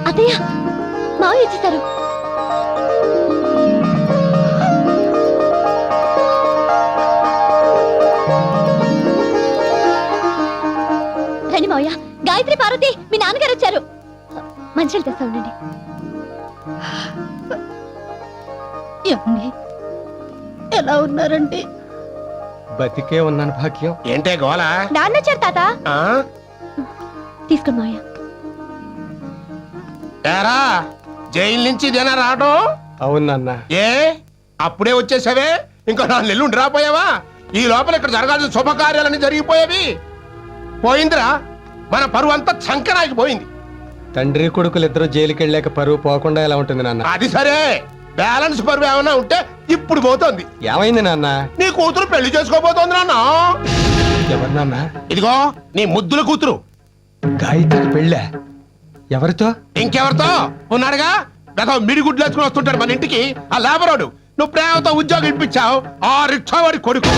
అత్తయ్య మావయ్య వచ్చేసారు. రండి మావయ్య. గాయత్రి, పార్వతి, మీ నాన్నగారు వచ్చారు. మంచిలు తెస్తా ఉండండి. ఎలా ఉన్నారండి? బతికే ఉన్నాను భాగ్యం. ఏంటే గోలా? నాన్న వచ్చారు తాత. తీసుకో మావయ్య. ఏరా, జైలు నుంచి ఇదేనా రావడం? అవును నాన్న. ఏ అప్పుడే వచ్చేసావే? ఇంకా 4 నెలలు ఉండి రాపోయావా? ఈ లోపల ఇక్కడ జరగాల్సిన శుభకార్యాలన్నీ జరిగిపోయేవి. పోయిందిరా, మన పరువు అంతా చంకనాకి పోయింది. తండ్రి కొడుకులు ఇద్దరు జైలుకి వెళ్ళాక పరువు పోకుండా ఎలా ఉంటుంది నాన్న? అది సరే, బ్యాలెన్స్ పరువు ఏమన్నా ఉంటే ఇప్పుడు పోతోంది. ఏమైంది నాన్న? నీ కూతురు పెళ్లి చేసుకోబోతోంది నాన్న. ఎవరు నాన్న? ఇదిగో నీ ముద్దుల కూతురు. గాయత్రికి పెళ్ళా? ఎవరితో? ఇంకెవరితో ఉన్నాడుగా, గత మిడిగుడ్లు వేసుకుని వస్తుంటాడు మన ఇంటికి ఆ లేబరోడు. నువ్వు ప్రేమతో ఉద్యోగం ఇప్పించావు, ఆ రిక్షావాడి కొడుకు.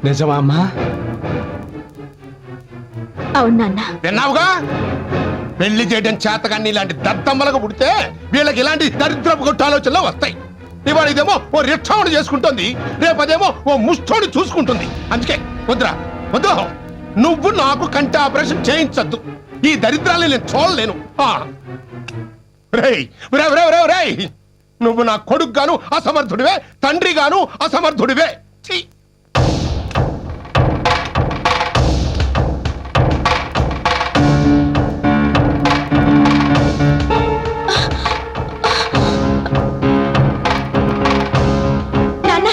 నిజమా అమ్మా? అవును నాన్న. విన్నావుగా, పెళ్లి చేయడం చేతగాన్ని ఇలాంటి దద్దమ్మలకు పుడితే వీళ్ళకి ఇలాంటి దరిద్రపు కొట్టు ఆలోచనలు వస్తాయి. ఇవాళ ఇదేమో ఓ రిక్షావాడు చేసుకుంటుంది, రేపదేమో ఓ ముష్టోడు చూసుకుంటుంది. అందుకే వద్దురా, వద్దు. నువ్వు నాకు కంటి ఆపరేషన్ చేయించద్దు. ఈ దరిద్రాన్ని నేను చూడలేను. నువ్వు నా కొడుకు గాను అసమర్థుడివే, తండ్రి గాను అసమర్థుడివే. ఛీ! నాన్న,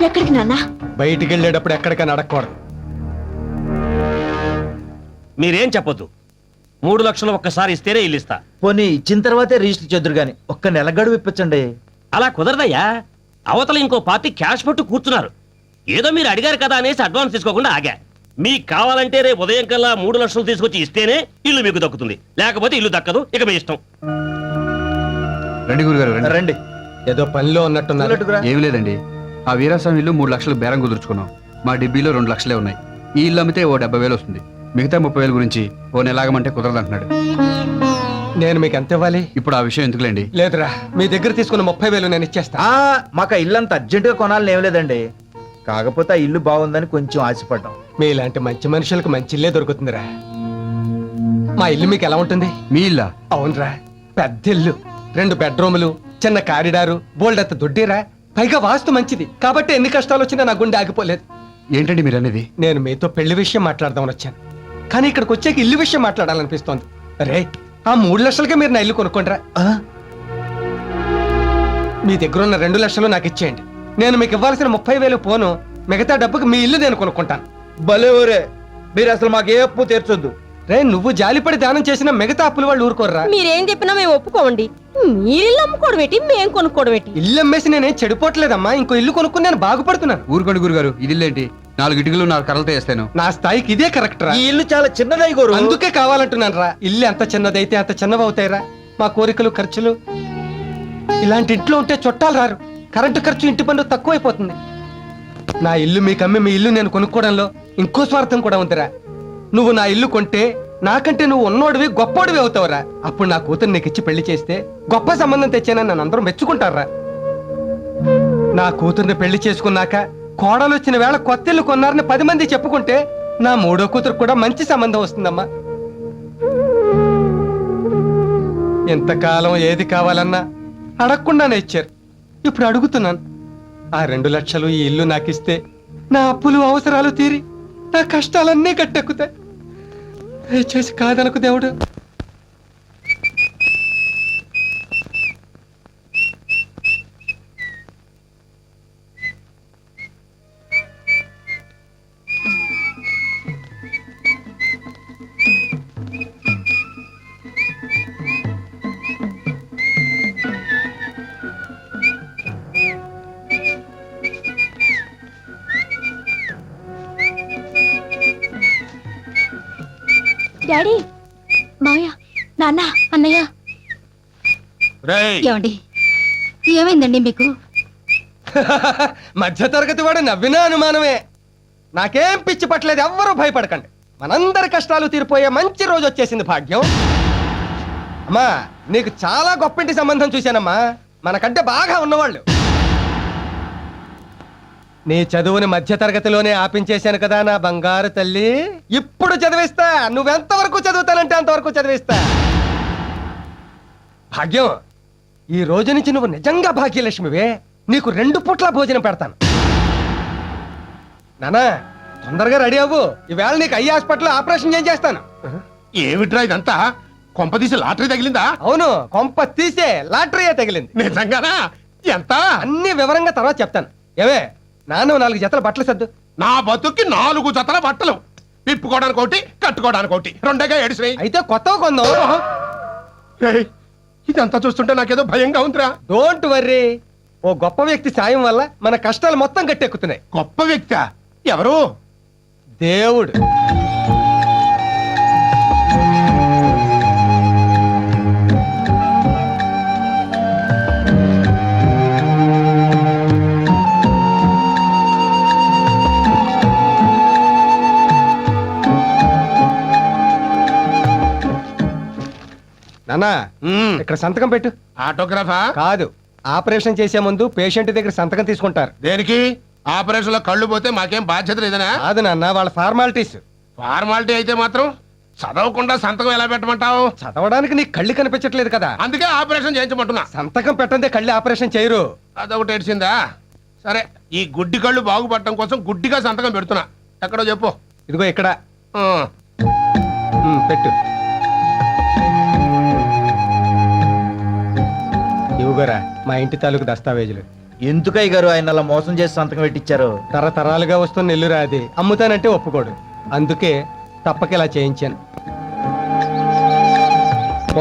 ఎక్కడికి నాన్న? బయటికి వెళ్ళేటప్పుడు ఎక్కడికైనా అడగకూడదు. మీరేం చెప్పొద్దు. 3 లక్షలు ఒక్కసారి ఇస్తేనే ఇల్లు ఇస్తా. పోనీ ఇచ్చిన తర్వాతే రిజిస్టర్ చేద్దరు గాని ఒక్క నెల గడువు ఇప్పించండి. అలా కుదరదయ్యా. అవతల ఇంకో పార్టీ క్యాష్ పట్టు కూర్చున్నారు. ఏదో మీరు అడిగారు కదా అనేసి అడ్వాన్స్ తీసుకోకుండా ఆగా. మీకు కావాలంటే రేపు ఉదయం కల్లా 3 లక్షలు తీసుకొచ్చి ఇస్తేనే ఇల్లు మీకు దక్కుతుంది, లేకపోతే ఇల్లు దక్కదు. ఇక మీ ఇష్టం. రండి గురుగారు రండి. రండి. ఏదో పనిలో ఉన్నట్టున్నారు. ఏమి లేదండి, ఆ వీరాస్వామి ఇల్లు 3 లక్షలు బేరం కుదుర్చుకున్నాం. మా డిబ్బీలో 2 లక్షలే ఉన్నాయి. ఈ ఇల్లు అమ్మితే ఓ 70,000 వస్తుంది. మిగతా 30,000 గురించి ఓ నెలాగమంటే కుదరదంటున్నాడు. నేను మీకు ఎంత ఇవ్వాలి? ఇప్పుడు ఆ విషయం ఎందుకులేండి. లేదురా, మీ దగ్గర తీసుకున్న 30,000 నేను ఇచ్చేస్తా. మాకు ఆ ఇల్లు అంత అర్జెంటుగా కొనాలని ఏం లేదండి. కాకపోతే ఆ ఇల్లు బాగుందని కొంచెం ఆశపడ్డాం. మీలాంటి మంచి మనుషులకు మంచి ఇల్లే దొరుకుతుందిరా. మా ఇల్లు మీకు ఎలా ఉంటుంది? మీ ఇల్లా? అవునరా, పెద్ద ఇల్లు, 2 బెడ్రూములు, చిన్న కారిడారు, బోల్డంత దొడ్డిరా. పైగా వాస్తు మంచిది కాబట్టి ఎన్ని కష్టాలు వచ్చినా నా గుండె ఆగిపోలేదు. ఏంటండి మీరు అనేది? నేను మీతో పెళ్లి విషయం మాట్లాడదామని వచ్చాను, కానీ ఇక్కడికి వచ్చాక ఇల్లు విషయం మాట్లాడాలనిపిస్తోంది. రే, ఆ 3 లక్షలకే మీరు నా ఇల్లు కొనుక్కోండిరా. మీ దగ్గర ఉన్న 2 లక్షలు నాకు ఇచ్చేయండి. నేను మీకు ఇవ్వాల్సిన 30,000 పోను, మిగతా డబ్బుకి మీ ఇల్లు నేను కొనుక్కుంటాను. భలే ఊరే, మీరు అసలు మాకు ఏ అప్పు తీర్చొద్దు. రే, నువ్వు జాలిపడి దానం చేసిన మిగతా అప్పుల వాళ్ళు ఊరుకోర్రా. మీరేం చెప్పినా మేము ఒప్పుకోండి. మీరు అమ్ముకోవడం ఏంటి, మేము కొనుక్కోవడం ఏంటి? ఇల్లు అమ్మేసి నేనేం చెడిపోవట్లేదమ్మా, ఇంకో ఇల్లు కొనుక్కుని నేను బాగుపడుతున్నాను. ఊరుకోండి గురుగారు, ఇది ఇల్లేంటి? 4 ఇటుకలు 4 కర్రలతో వేస్తాను. నా స్థాయికి ఇదే కరెక్ట్ రా. ఈ ఇల్లు చాలా చిన్నదై గోరు. అందుకే కావాలంటున్నాను రా. ఇల్లు ఎంత చిన్నదైతే అంత చిన్నవవుతాయిరా. మా కోరికలు, ఖర్చులు ఇలాంటి ఇంట్లో ఉంటే చుట్టాలు రారు. కరెంటు ఖర్చు, ఇంటి పన్ను తక్కువైపోతుంది. నా ఇల్లు మీకు అమ్మి మీ ఇల్లు నేను కొనుక్కోవడంలో ఇంకో స్వార్థం కూడా ఉందిరా. నువ్వు నా ఇల్లు కొంటే నాకంటే నువ్వు ఉన్నోడివి, గొప్పోడివి అవుతావురా. అప్పుడు నా కూతురు నీకు ఇచ్చి పెళ్లి చేస్తే గొప్ప సంబంధం తెచ్చానని నన్ను అందరూ మెచ్చుకుంటారా. నా కూతుర్ని పెళ్లి చేసుకున్నాక కోడలు వచ్చిన వేళ కొత్త ఇల్లు కొన్నారని 10 మంది చెప్పుకుంటే నా 3వ కూతురు కూడా మంచి సంబంధం వస్తుందమ్మా. ఎంతకాలం ఏది కావాలన్నా అడగకుండానే ఇచ్చారు. ఇప్పుడు అడుగుతున్నాను. ఆ 2 లక్షలు ఈ ఇల్లు నాకిస్తే నా అప్పులు, అవసరాలు తీరి నా కష్టాలన్నీ గట్టెక్కుతాయి. దయచేసి కాదనకు దేవుడు. డాడీ, మావయ్య, నాన్న, అన్నయ్య. ఏమండి, ఏమైందండి మీకు? మధ్య తరగతి వాడు నవ్వినా అనుమానమే. నాకేం పిచ్చి పట్టలేదు, ఎవ్వరూ భయపడకండి. మనందరి కష్టాలు తీరిపోయే మంచి రోజు వచ్చేసింది భాగ్యం. అమ్మా నీకు చాలా గొప్పింటి సంబంధం చూశానమ్మా, మనకంటే బాగా ఉన్నవాళ్ళు. నీ చదువుని మధ్య తరగతిలోనే ఆపించేశాను కదా నా బంగారు తల్లి. ఇప్పుడు చదివిస్తా, నువ్వెంతవరకు చదువుతానంటే అంతవరకు చదివిస్తా. భాగ్యం, ఈ రోజు నుంచి నువ్వు నిజంగా భాగ్యలక్ష్మివే. నీకు 2 పూట్ల భోజనం పెడతాను. నానా తొందరగా రెడీ అవ్వు, ఈవేళ నీకు ఐ హాస్పిటల్ ఆపరేషన్ చేస్తాను. ఏమిట్రా ఇదంతా? కొంపదీసి లాటరీ తగిలిందా? అవును, కొంప తీసే లాటరీయే తగిలింది. నిజంగానా? ఎంత? అన్ని వివరంగా తర్వాత చెప్తాను. ఏవే నాన్న 4 జతల బట్టలు సర్దు. నా బతుక్కి 4 జతల బట్టలు, విప్పుకోవడానికి ఒకటి, కట్టుకోవడానికి ఒకటి, 2గా ఏడిసినాయి. అయితే కొత్తవి కొందాం. ఏయ్, ఇదంతా చూస్తుంటే నాకేదో భయంగా ఉందిరా. డోంట్ వర్రీ, ఓ గొప్ప వ్యక్తి సాయం వల్ల మన కష్టాలు మొత్తం గట్టెక్కుతున్నాయి. గొప్ప వ్యక్తి ఎవరు? దేవుడు. నాన్నా ఇక్కడ సంతకం పెట్టు. ఆటోగ్రాఫా? కాదు, ఆపరేషన్ చేసే ముందు పేషెంట్ దగ్గర సంతకం తీసుకుంటారు. దేనికి? ఆపరేషన్ లో కళ్ళు పోతే మాకేం బాధ్యత లేదనా? కాదు నాన్న, వాళ్ళ ఫార్మాలిటీస్. ఫార్మాలిటీ అయితే మాత్రం చదవకుండా సంతకం ఎలా పెట్టమంటావు? చదవడానికి నీకు కళ్ళు కనిపించట్లేదు కదా, అందుకే ఆపరేషన్ చేయించమంటున్నా. సంతకం పెట్టందే కళ్ళు ఆపరేషన్ చేయరు. అదొకటి ఏడ్చిందా? సరే, ఈ గుడ్డి కళ్ళు బాగుపడటం కోసం గుడ్డిగా సంతకం పెడుతున్నా. ఎక్కడో చెప్పు. ఇదిగో ఇక్కడ. ఆ, పెట్టు. ఇవ్వగోరా మా ఇంటి తాలూకు దస్తావేజులు. ఎందుకయ్య గారు ఆయన అలా మోసం చేసి సంతకం పెట్టించారు? తరతరాలుగా వస్తున్న ఇల్లు రాది, అమ్ముతానంటే ఒప్పుకోడు. అందుకే తప్పక ఇలా చేయించాను.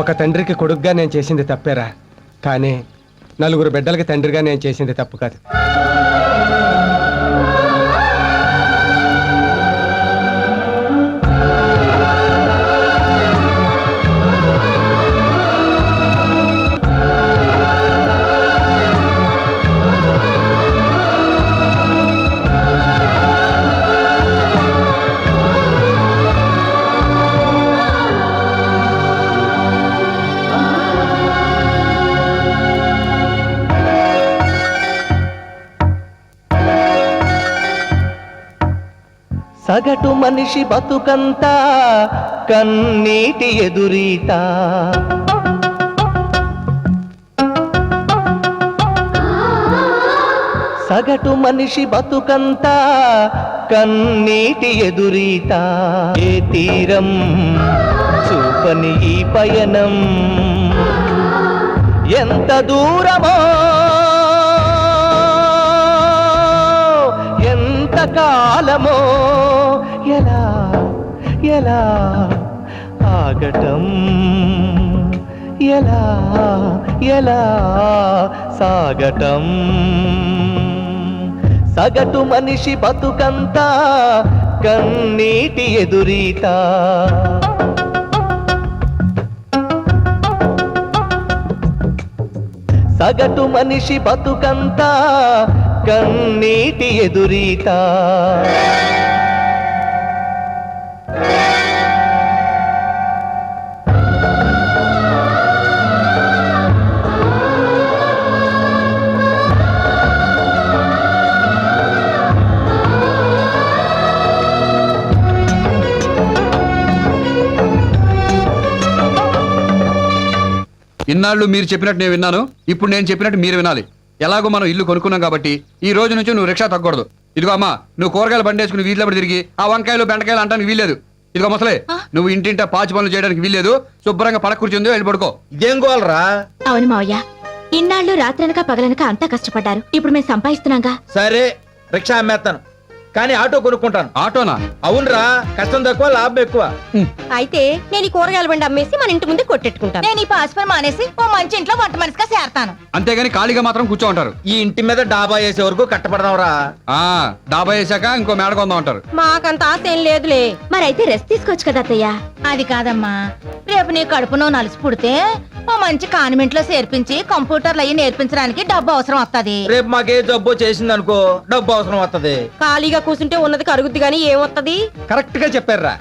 ఒక తండ్రికి కొడుకుగా నేను చేసింది తప్పేరా, కానీ 4 బిడ్డలకి తండ్రిగా నేను చేసింది తప్పు కాదు. సగటు మనిషి బతుకంతా కన్నీటి ఎదురీత, సగటు మనిషి బతుకంతా కన్నీటి ఎదురీత. ఏ తీరం చూపని ఈ పయనం ఎంత దూరమో, ఎంత కాలమో, ఎలా ఎలా ఆగటం, ఎలా ఎలా సాగటం. సగటు మనిషి బతుకంతా కన్నీటి ఎదురీత. సగటు మనిషి బతుకంతా కన్నీటి ఎదురీత. ఇన్నాళ్ళు మీరు చెప్పినట్టు నేను విన్నాను, ఇప్పుడు నేను చెప్పినట్టు మీరు వినాలి. ఎలాగో మనం ఇల్లు కొనుక్కున్నాం కాబట్టి ఈ రోజు నుంచి నువ్వు రిక్షా తగ్గకూడదు. ఇదిగో అమ్మా, నువ్వు కూరగాయలు బండేసుకుని వీధిలో పడి తిరిగి ఆ వంకాయలు బెండకాయలు అంటానికి వీల్లేదు. ఇదిగో ముసలే, నువ్వు ఇంటింటా పాచి పనులు చేయడానికి వీల్లేదు. శుభ్రంగా పడక కూర్చుందో వెళ్ళి పడుకో. ఇదేం గోలరా? అవును మావయ్య, ఇన్నాళ్ళు రాత్రనక పగలనక అంతా కష్టపడ్డారు. ఇప్పుడు మేము సంపాదిస్తున్నాగా. సరే, రిక్షా అమ్మేస్తాను, కానీ ఆటో కొనుక్కుంటాను. ఆటోనా? అవునరా, కష్టం తక్కువ లాభం ఎక్కువ. అయితే నేను ఈ కూరగాయల బండి అమ్మేసి మన ఇంటి ముందే కొట్టెట్టుకుంటాను. నేను ఈ పాస్పర్ మానేసి ఓ మంచి ఇంట్లో వంట మనిషిగా చేరతాను. అంతేగాని ఖాళీగా మాత్రం కూర్చో ఉంటారు. ఈ ఇంటి మీద డాబా వేసే వరకు కట్టపడదాంరా. ఆ డాబా వేసాక ఇంకో మేడ కొందాం అంటారు. మాకంత ఆశ ఏం లేదులే. మరైతే రెస్ట్ తీసుకోవచ్చు కదా అత్తయ్య. అది కాదమ్మా, రేపు నీ కడుపునో నలిసి పుడితే ఓ మంచి కాన్వెంట్ లో చేర్పించి కంప్యూటర్లు అయ్యి నేర్పించడానికి డబ్బు అవసరం వస్తది. రేపు మాకే జబ్బు చేసింది అనుకో, డబ్బు అవసరం వస్తది. ఖాళీగా కూర్చుంటే ఉన్నది కరుగుద్ది గానీ ఏమొత్తది? కరెక్ట్ గా చెప్పారా.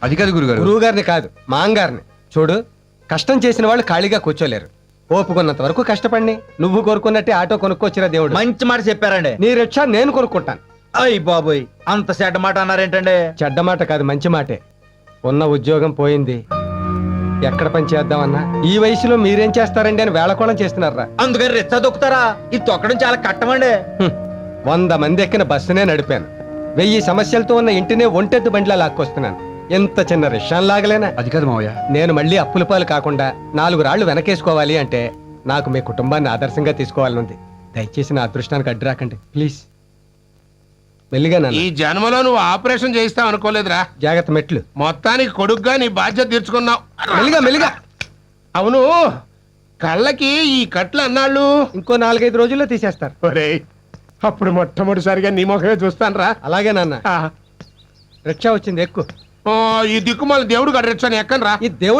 అది కాదు గురుగారు. గురువు గారిని కాదు మాంగారిని. చూడు, కష్టం చేసిన వాళ్ళు ఖాళీగా కూర్చోలేరు. ఓపుకున్నంత వరకు కష్టపడి నువ్వు కోరుకున్నట్టే ఆటో కొనుక్కొచ్చిరా దేవుడు. మంచి మాట చెప్పారండి. నీ రిక్షా నేను కొనుక్కుంటాను. అయ్యి బాబోయ్, అంత చెడ్డ మాట అన్నారేంటండి? చెడ్డ మాట కాదు, మంచి మాటే. ఉన్న ఉద్యోగం పోయింది, ఎక్కడ పని చేద్దామన్నా ఈ వయసులో మీరేం చేస్తారండి అని వేళకోళం చేస్తున్నారా. అందుకని రెచ్చ దొక్కుతారా? ఇది తొక్కడం చాలా కట్టమండి. 100 మంది ఎక్కిన బస్సునే నడిపాను. 1000 సమస్యలతో ఉన్న ఇంటినే ఒంటెద్దు బండిలా లాక్కొస్తున్నాను. ఎంత చిన్న రిక్షాన్ లాగలేనా? అది కాదు మావయ్య. నేను మళ్ళీ అప్పుల పాలు కాకుండా 4 రాళ్లు వెనకేసుకోవాలి అంటే నాకు మీ కుటుంబాన్ని ఆదర్శంగా తీసుకోవాలనుంది. దయచేసి నా అదృష్టానికి అడ్డు రాకండి ప్లీజ్. మెల్లిగా నాన్న. ఈ జన్మలో నువ్వు ఆపరేషన్ చేయిస్తావు అనుకోలేదురా. జాగ్రత్త మెట్లు. మొత్తానికి కొడుగ్గా నీ బాధ్యత తీర్చుకున్నావు. మెల్లిగా మెల్లిగా. అవును, కళ్ళకి ఈ కట్లు అన్నాళ్ళు. ఇంకో 4-5 రోజుల్లో తీసేస్తారు. ఒరేయ్, అప్పుడు మొట్టమొదటిసారిగా నీ ముఖమే చూస్తాను రా. అలాగే నాన్న. రిక్షా వచ్చింది, ఎక్కు. ఈ దిక్కుమాల దేవుడు గడ్డొచ్చాను ఎక్కను రా. ఈ దేవుడు